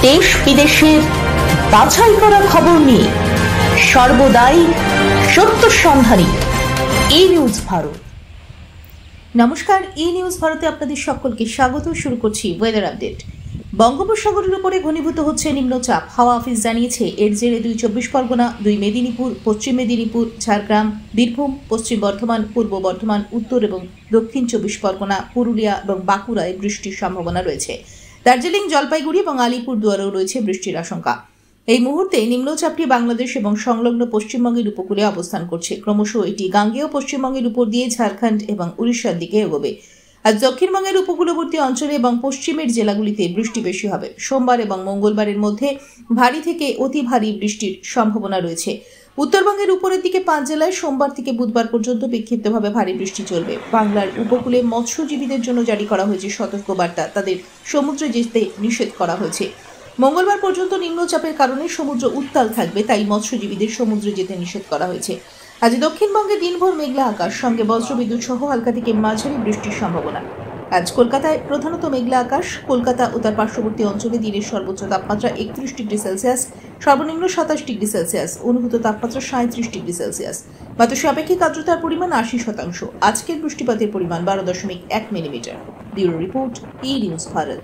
দেশ বিদেশের বাছাই করা খবর নিয়ে সর্বদাই সত্য সন্ধানী ই নিউজ ভারত। নমস্কার, ই নিউজ ভারতে আপনাদের সকলকে স্বাগত। শুরু করছি ওয়েদার আপডেট। বঙ্গোপসাগরের উপরে ঘনীভূত হচ্ছে নিম্নচাপ। হাওয়া অফিস জানিয়েছে এর জেরে 2 চব্বিশ পরগনা, 2 মেদিনীপুর, পশ্চিম মেদিনীপুর, ঝাড়গ্রাম, বীরভূম, পশ্চিম বর্ধমান, পূর্ব বর্ধমান, উত্তর এবং দক্ষিণ 24 পরগনা, পুরুলিয়া এবং বাঁকুড়ায় বৃষ্টির সম্ভাবনা রয়েছে। দার্জিলিং, জলপাইগুড়ি এবং আলিপুরদুয়ারেও রয়েছে বৃষ্টির আশঙ্কা। এই মুহূর্তে নিম্নচাপটি বাংলাদেশ এবং সংলগ্ন পশ্চিমবঙ্গের উপকূলে অবস্থান করছে। ক্রমশ এটি গাঙ্গেয় পশ্চিমবঙ্গের উপর দিয়ে ঝাড়খণ্ড এবং উড়িষ্যার দিকে এগোবে। আজ দক্ষিণবঙ্গের উপকূলবর্তী অঞ্চলে এবং পশ্চিমের জেলাগুলিতে বৃষ্টি বেশি হবে। সোমবার এবং মঙ্গলবারের মধ্যে ভারী থেকে অতি ভারী বৃষ্টির সম্ভাবনা রয়েছে। উত্তরবঙ্গের উপরের দিকে 5 জেলায় সোমবার থেকে বুধবার পর্যন্ত বিক্ষিপ্তভাবে ভারী বৃষ্টি চলবে। বাংলার উপকূলে মৎস্যজীবীদের জন্য জারি করা হয়েছে সতর্কবার্তা। তাদের সমুদ্রে যেতে নিষেধ করা হয়েছে। মঙ্গলবার পর্যন্ত নিম্নচাপের কারণে সমুদ্র উত্তাল থাকবে, তাই মৎস্যজীবীদের সমুদ্রে যেতে নিষেধ করা হয়েছে। আজ দক্ষিণবঙ্গে দিনভর মেঘলা আকাশ, সঙ্গে বজ্রবিদ্যুৎ সহ হালকা থেকে মাঝারি বৃষ্টির সম্ভাবনা। আজ কলকাতায় প্রধানত মেঘলা আকাশ। কলকাতা ও তার পার্শ্ববর্তী অঞ্চলে দিনের সর্বোচ্চ তাপমাত্রা 31 ডিগ্রি সেলসিয়াস, সর্বনিম্ন 27 ডিগ্রি সেলসিয়াস, অনুভূত তাপমাত্রা 37 ডিগ্রি সেলসিয়াস। বাতাসে আপেক্ষিক আর্দ্রতার পরিমাণ 80%। আজকের বৃষ্টিপাতের পরিমাণ 12.1 মিলিমিটার। ব্যুরো রিপোর্ট, ই নিউজ ভারত।